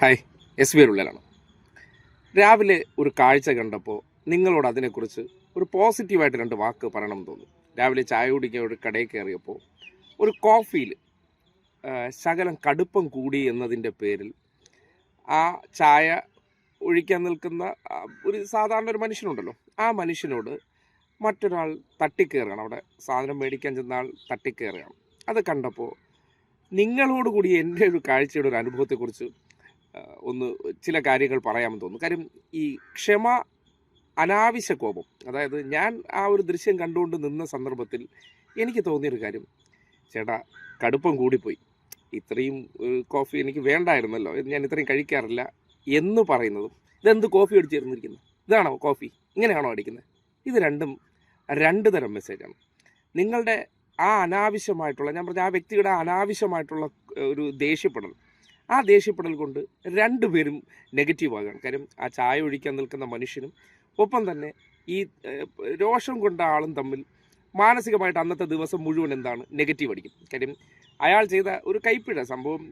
Hi, S B ഉള്ളിലാണ്. രാവിലെ ഒരു കാഴ്ച കണ്ടപ്പോൾ നിങ്ങളോട് അതിനെക്കുറിച്ച് ഒരു പോസിറ്റീവായിട്ട് രണ്ട് വാക്ക് പറയണമെന്ന് തോന്നി. രാവിലെ ചായ കുടിക്കാൻ ഒരു കടയിൽ കയറിയപ്പോൾ ഒരു കോഫിയിൽ ശകലം കടുപ്പം കൂടി എന്നതിൻ്റെ പേരിൽ ആ ചായ ഒഴിക്കാൻ നിൽക്കുന്ന ഒരു സാധാരണ ഒരു മനുഷ്യനുണ്ടല്ലോ, ആ മനുഷ്യനോട് മറ്റൊരാൾ തട്ടിക്കയറുകയാണ്. അവിടെ സാധനം മേടിക്കാൻ ചെന്ന ആൾ തട്ടിക്കയറുകയാണ്. അത് കണ്ടപ്പോൾ നിങ്ങളോടുകൂടി എൻ്റെ ഒരു കാഴ്ചയുടെ ഒരു അനുഭവത്തെക്കുറിച്ച് ഒന്ന് ചില കാര്യങ്ങൾ പറയാമെന്ന് തോന്നുന്നു. കാര്യം ഈ ക്ഷമ, അനാവശ്യ കോപം, അതായത് ഞാൻ ആ ഒരു ദൃശ്യം കണ്ടുകൊണ്ട് നിന്ന സന്ദർഭത്തിൽ എനിക്ക് തോന്നിയൊരു കാര്യം, ചേട്ടാ കടുപ്പം കൂടിപ്പോയി, ഇത്രയും കോഫി എനിക്ക് വേണ്ടായിരുന്നല്ലോ, ഞാൻ ഇത്രയും കഴിക്കാറില്ല എന്ന് പറയുന്നതും, ഇതെന്ത് കോഫി അടിച്ചിരുന്നിരിക്കുന്നത്, ഇതാണോ കോഫി, ഇങ്ങനെയാണോ അടിക്കുന്നത്, ഇത് രണ്ടും രണ്ട് തരം മെസ്സേജാണ്. നിങ്ങളുടെ ആ അനാവശ്യമായിട്ടുള്ള, ഞാൻ പറഞ്ഞ ആ വ്യക്തിയുടെ അനാവശ്യമായിട്ടുള്ള ഒരു ദേഷ്യപ്പെടൽ, ആ ദേഷ്യപ്പെടൽ കൊണ്ട് രണ്ടുപേരും നെഗറ്റീവ് ആകുകയാണ്. കാര്യം ആ ചായ ഒഴിക്കാൻ നിൽക്കുന്ന മനുഷ്യനും ഒപ്പം തന്നെ ഈ രോഷം കൊണ്ട ആളും തമ്മിൽ മാനസികമായിട്ട് അന്നത്തെ ദിവസം മുഴുവൻ എന്താണ് നെഗറ്റീവ് അടിക്കും. കാര്യം അയാൾ ചെയ്ത ഒരു കൈപ്പിഴ സംഭവം,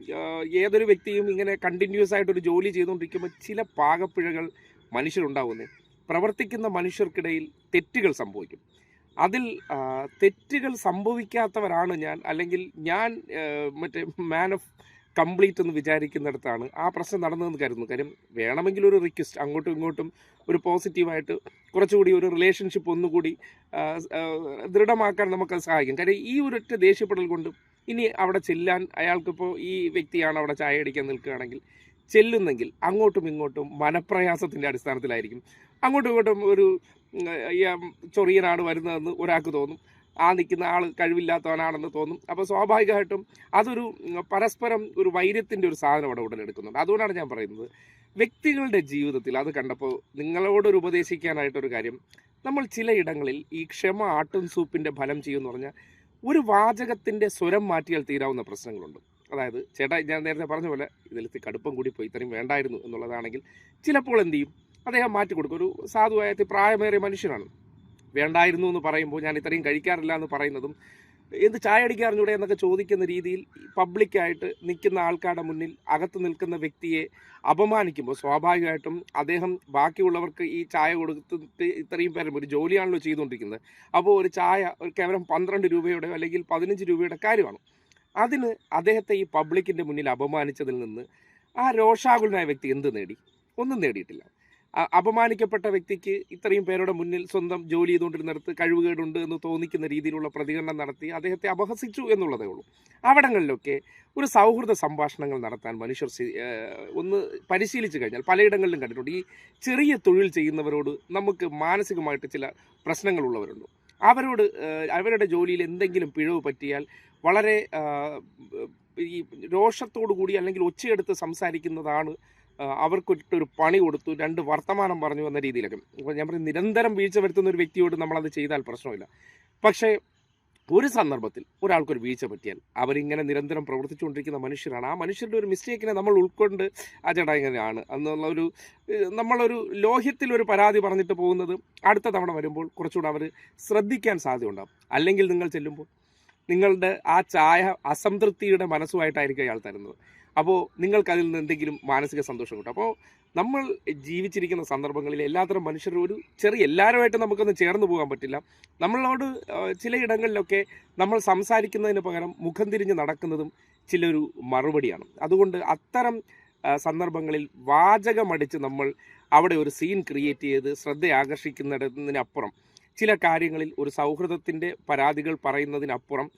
ഏതൊരു വ്യക്തിയും ഇങ്ങനെ കണ്ടിന്യൂസ് ആയിട്ടൊരു ജോലി ചെയ്തുകൊണ്ടിരിക്കുമ്പോൾ ചില പാകപ്പിഴകൾ മനുഷ്യരുണ്ടാവുന്നേ. പ്രവർത്തിക്കുന്ന മനുഷ്യർക്കിടയിൽ തെറ്റുകൾ സംഭവിക്കും. അതിൽ തെറ്റുകൾ സംഭവിക്കാത്തവരാണ് ഞാൻ, അല്ലെങ്കിൽ ഞാൻ മറ്റേ മാൻ ഓഫ് കംപ്ലീറ്റ് എന്ന് വിചാരിക്കുന്നിടത്താണ് ആ പ്രശ്നം നടന്നതെന്ന് കരുതുന്നു. കാര്യം വേണമെങ്കിൽ ഒരു റിക്വസ്റ്റ്, അങ്ങോട്ടും ഇങ്ങോട്ടും ഒരു പോസിറ്റീവായിട്ട് കുറച്ചുകൂടി ഒരു റിലേഷൻഷിപ്പ് ഒന്നുകൂടി ദൃഢമാക്കാൻ നമുക്കത് സഹായിക്കും. കാര്യം ഈ ഒരൊറ്റ ദേഷ്യപ്പെടൽ കൊണ്ട് ഇനി അവിടെ ചെല്ലാൻ, അയാൾക്കിപ്പോൾ ഈ വ്യക്തിയാണ് അവിടെ ചായ അടിക്കാൻ നിൽക്കുകയാണെങ്കിൽ ചെല്ലുന്നെങ്കിൽ അങ്ങോട്ടും ഇങ്ങോട്ടും മനപ്രയാസത്തിൻ്റെ അടിസ്ഥാനത്തിലായിരിക്കും. അങ്ങോട്ടും ഇങ്ങോട്ടും ഒരു ചൊറിയനാണ് വരുന്നതെന്ന് ഒരാൾക്ക് തോന്നും, ആ നിൽക്കുന്ന ആൾ കഴിവില്ലാത്തവനാണെന്ന് തോന്നും. അപ്പോൾ സ്വാഭാവികമായിട്ടും അതൊരു പരസ്പരം ഒരു വൈര്യത്തിൻ്റെ ഒരു സാധനം അവിടെ ഉടലെടുക്കുന്നുണ്ട്. അതുകൊണ്ടാണ് ഞാൻ പറയുന്നത്, വ്യക്തികളുടെ ജീവിതത്തിൽ അത് കണ്ടപ്പോൾ നിങ്ങളോടൊരു ഉപദേശിക്കാനായിട്ടൊരു കാര്യം, നമ്മൾ ചിലയിടങ്ങളിൽ ഈ ക്ഷമ ആട്ടും സൂപ്പിൻ്റെ ഫലം ചെയ്യുമെന്ന് പറഞ്ഞാൽ ഒരു വാചകത്തിൻ്റെ സ്വരം മാറ്റിയാൽ തീരാവുന്ന പ്രശ്നങ്ങളുണ്ട്. അതായത് ചേട്ടാ, ഞാൻ നേരത്തെ പറഞ്ഞ പോലെ ഇതിൽ കടുപ്പം കൂടി പോയി, ഇത്രയും വേണ്ടായിരുന്നു എന്നുള്ളതാണെങ്കിൽ ചിലപ്പോൾ എന്ത് ചെയ്യും, അദ്ദേഹം മാറ്റി കൊടുക്കും. ഒരു സാധുവായ പ്രായമേറിയ മനുഷ്യനാണ്, വേണ്ടായിരുന്നു എന്ന് പറയുമ്പോൾ ഞാൻ ഇത്രയും കഴിക്കാറില്ല എന്ന് പറയുന്നതും, എന്ത് ചായ അടിക്കാറിഞ്ഞൂടെ എന്നൊക്കെ ചോദിക്കുന്ന രീതിയിൽ പബ്ലിക്കായിട്ട് നിൽക്കുന്ന ആൾക്കാരുടെ മുന്നിൽ അകത്ത് നിൽക്കുന്ന വ്യക്തിയെ അപമാനിക്കുമ്പോൾ സ്വാഭാവികമായിട്ടും അദ്ദേഹം ബാക്കിയുള്ളവർക്ക് ഈ ചായ കൊടുത്തിട്ട് ഇത്രയും പേരും ഒരു ജോലിയാണല്ലോ ചെയ്തുകൊണ്ടിരിക്കുന്നത്. അപ്പോൾ ഒരു ചായ ഒരു കേവലം 12 രൂപയുടെ അല്ലെങ്കിൽ 15 രൂപയുടെ കാര്യമാണ്. അതിന് അദ്ദേഹത്തെ ഈ പബ്ലിക്കിൻ്റെ മുന്നിൽ അപമാനിച്ചതിൽ നിന്ന് ആ രോഷാകുലനായ വ്യക്തി എന്ത് നേടി? ഒന്നും നേടിയിട്ടില്ല. അപമാനിക്കപ്പെട്ട വ്യക്തിക്ക് ഇത്രയും പേരുടെ മുന്നിൽ സ്വന്തം ജോലി ചെയ്തുകൊണ്ടിരുന്നിടത്ത് കഴിവുകേടുണ്ട് എന്ന് തോന്നിക്കുന്ന രീതിയിലുള്ള പ്രതികരണം നടത്തി അദ്ദേഹത്തെ അപഹസിച്ചു എന്നുള്ളതേ ഉള്ളൂ. അവിടങ്ങളിലൊക്കെ ഒരു സൗഹൃദ സംഭാഷണങ്ങൾ നടത്താൻ മനുഷ്യർ ഒന്ന് പരിശീലിച്ചു കഴിഞ്ഞാൽ, പലയിടങ്ങളിലും കണ്ടിട്ടുണ്ട്, ഈ ചെറിയ തൊഴിൽ ചെയ്യുന്നവരോട് നമുക്ക് മാനസികമായിട്ട് ചില പ്രശ്നങ്ങളുള്ളവരുണ്ട്. അവരോട് അവരുടെ ജോലിയിൽ എന്തെങ്കിലും പിഴവ് പറ്റിയാൽ വളരെ ഈ രോഷത്തോടു കൂടി അല്ലെങ്കിൽ ഒച്ചയെടുത്ത് സംസാരിക്കുന്നതാണ് അവർക്കൊരു പണി കൊടുത്തു, രണ്ട് വർത്തമാനം പറഞ്ഞു എന്ന രീതിയിലൊക്കെ. അപ്പോൾ ഞാൻ പറയും, നിരന്തരം വീഴ്ച വരുത്തുന്ന ഒരു വ്യക്തിയോട് നമ്മളത് ചെയ്താൽ പ്രശ്നമില്ല. പക്ഷേ ഒരു സന്ദർഭത്തിൽ ഒരാൾക്കൊരു വീഴ്ച പറ്റിയാൽ അവരിങ്ങനെ നിരന്തരം പ്രവർത്തിച്ചുകൊണ്ടിരിക്കുന്ന മനുഷ്യരാണ്. ആ മനുഷ്യരുടെ ഒരു മിസ്റ്റേക്കിനെ നമ്മൾ ഉൾക്കൊണ്ട് ആ ചേട്ടാ ഇങ്ങനെയാണ് എന്നുള്ള ഒരു നമ്മളൊരു ലോഹ്യത്തിലൊരു പരാതി പറഞ്ഞിട്ട് പോകുന്നത് അടുത്ത തവണ വരുമ്പോൾ കുറച്ചുകൂടെ അവർ ശ്രദ്ധിക്കാൻ സാധ്യതയുണ്ടാകും. അല്ലെങ്കിൽ നിങ്ങൾ ചെല്ലുമ്പോൾ നിങ്ങളുടെ ആ ചായ അസംതൃപ്തിയുടെ മനസ്സുമായിട്ടായിരിക്കും അയാൾ തരുന്നത്. അപ്പോൾ നിങ്ങൾക്കതിൽ നിന്ന് എന്തെങ്കിലും മാനസിക സന്തോഷം കിട്ടും. അപ്പോൾ നമ്മൾ ജീവിച്ചിരിക്കുന്ന സന്ദർഭങ്ങളിൽ എല്ലാത്തരം മനുഷ്യരും ഒരു എല്ലാവരുമായിട്ടും നമുക്കൊന്നും ചേർന്ന് പോകാൻ പറ്റില്ല. നമ്മളോട് ചിലയിടങ്ങളിലൊക്കെ നമ്മൾ സംസാരിക്കുന്നതിന് പകരം മുഖം തിരിഞ്ഞ് നടക്കുന്നതും ചിലൊരു മറുപടിയാണ്. അതുകൊണ്ട് അത്തരം സന്ദർഭങ്ങളിൽ വാചകമടിച്ച് നമ്മൾ അവിടെ ഒരു സീൻ ക്രിയേറ്റ് ചെയ്ത് ശ്രദ്ധ ആകർഷിക്കുന്നതിനപ്പുറം, ചില കാര്യങ്ങളിൽ ഒരു സൗഹൃദത്തിൻ്റെ പരാതികൾ പറയുന്നതിനപ്പുറം,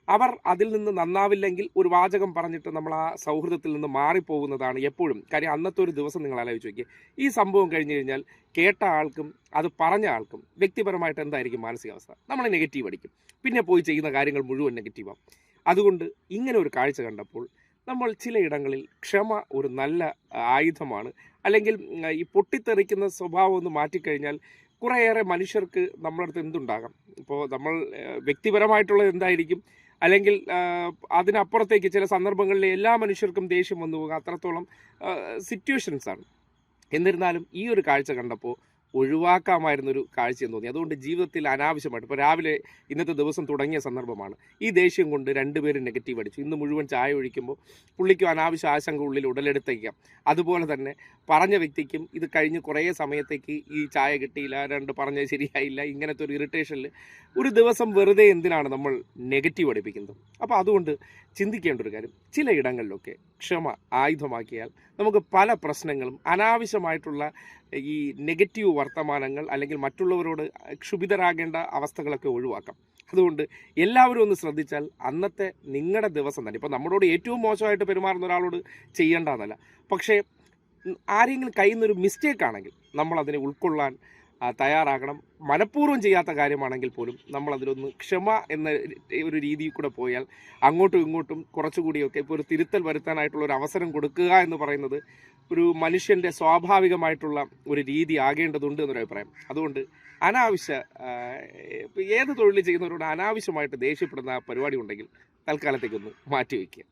അവർ അതിൽ നിന്ന് നന്നാവില്ലെങ്കിൽ ഒരു വാചകം പറഞ്ഞിട്ട് നമ്മൾ ആ സൗഹൃദത്തിൽ നിന്ന് മാറിപ്പോകുന്നതാണ് എപ്പോഴും കാര്യം. അന്നത്തെ ഒരു ദിവസം നിങ്ങൾ ആലോചിച്ച് നോക്കിയേ, ഈ സംഭവം കഴിഞ്ഞ് കഴിഞ്ഞാൽ കേട്ട ആൾക്കും അത് പറഞ്ഞ ആൾക്കും വ്യക്തിപരമായിട്ട് എന്തായിരിക്കും മാനസികാവസ്ഥ? നമ്മൾ നെഗറ്റീവ് അടിക്കും, പിന്നെ പോയി ചെയ്യുന്ന കാര്യങ്ങൾ മുഴുവൻ നെഗറ്റീവാണ്. അതുകൊണ്ട് ഇങ്ങനെ ഒരു കാഴ്ച കണ്ടപ്പോൾ നമ്മൾ ചിലയിടങ്ങളിൽ ക്ഷമ ഒരു നല്ല ആയുധമാണ്. അല്ലെങ്കിൽ ഈ പൊട്ടിത്തെറിക്കുന്ന സ്വഭാവം ഒന്ന് മാറ്റിക്കഴിഞ്ഞാൽ കുറേയേറെ മനുഷ്യർക്ക് നമ്മളടുത്ത് എന്തുണ്ടാകാം. ഇപ്പോൾ നമ്മൾ വ്യക്തിപരമായിട്ടുള്ളത് എന്തായിരിക്കും, അല്ലെങ്കിൽ അതിനപ്പുറത്തേക്ക് ചില സന്ദർഭങ്ങളിൽ എല്ലാ മനുഷ്യർക്കും ദേഷ്യം വന്നു പോകുക, അത്രത്തോളം സിറ്റുവേഷൻസാണ്. എന്നിരുന്നാലും ഈ ഒരു കാഴ്ച കണ്ടപ്പോൾ ഒഴിവാക്കാമായിരുന്നൊരു കാഴ്ചയെന്ന് തോന്നി. അതുകൊണ്ട് ജീവിതത്തിൽ അനാവശ്യമായിട്ട് ഇപ്പോൾ രാവിലെ ഇന്നത്തെ ദിവസം തുടങ്ങിയ സന്ദർഭമാണ്. ഈ ദേഷ്യം കൊണ്ട് രണ്ടുപേരും നെഗറ്റീവ് അടിച്ചു. ഇന്ന് മുഴുവൻ ചായ ഒഴിക്കുമ്പോൾ പുള്ളിക്കും അനാവശ്യ ആശങ്ക ഉള്ളിൽ ഉടലെടുത്തേക്കാം. അതുപോലെ തന്നെ പറഞ്ഞ വ്യക്തിക്കും ഇത് കഴിഞ്ഞ് കുറേ സമയത്തേക്ക് ഈ ചായ കിട്ടിയില്ല, പറഞ്ഞത് ശരിയായില്ല, ഇങ്ങനത്തെ ഒരു ഇറിറ്റേഷനിൽ ഒരു ദിവസം വെറുതെ എന്തിനാണ് നമ്മൾ നെഗറ്റീവ് അടിപ്പിക്കുന്നത്? അപ്പോൾ അതുകൊണ്ട് ചിന്തിക്കേണ്ട ഒരു കാര്യം, ചില ഇടങ്ങളിലൊക്കെ ക്ഷമ ആയുധമാക്കിയാൽ നമുക്ക് പല പ്രശ്നങ്ങളും അനാവശ്യമായിട്ടുള്ള ഈ നെഗറ്റീവ് വർത്തമാനങ്ങൾ അല്ലെങ്കിൽ മറ്റുള്ളവരോട് ക്ഷുഭിതരാകേണ്ട അവസ്ഥകളൊക്കെ ഒഴിവാക്കാം. അതുകൊണ്ട് എല്ലാവരും ഒന്ന് ശ്രദ്ധിച്ചാൽ അന്നത്തെ നിങ്ങളുടെ ദിവസം തന്നെ, ഇപ്പോൾ നമ്മളോട് ഏറ്റവും മോശമായിട്ട് പെരുമാറുന്ന ഒരാളോട് ചെയ്യേണ്ടതല്ല, പക്ഷേ ആരെങ്കിലും കയ്യിൽ നിന്നൊരു മിസ്റ്റേക്ക് ആണെങ്കിൽ നമ്മളതിനെ ഉൾക്കൊള്ളാൻ തയ്യാറാകണം. മനഃപൂർവ്വം ചെയ്യാത്ത കാര്യമാണെങ്കിൽ പോലും നമ്മളതിലൊന്ന് ക്ഷമ എന്ന ഒരു രീതിയിൽ കൂടെ പോയാൽ അങ്ങോട്ടും ഇങ്ങോട്ടും കുറച്ചുകൂടിയൊക്കെ ഇപ്പോൾ ഒരു തിരുത്തൽ വരുത്താനായിട്ടുള്ള ഒരു അവസരം കൊടുക്കുക എന്ന് പറയുന്നത് ഒരു മനുഷ്യൻ്റെ സ്വാഭാവികമായിട്ടുള്ള ഒരു രീതി ആകേണ്ടതുണ്ട് എന്നൊരു അഭിപ്രായം. അതുകൊണ്ട് ഏത് തൊഴിൽ ചെയ്യുന്നവരോട് അനാവശ്യമായിട്ട് ദേഷ്യപ്പെടുന്ന പരിപാടി ഉണ്ടെങ്കിൽ തൽക്കാലത്തേക്കൊന്ന് മാറ്റിവെക്കുക.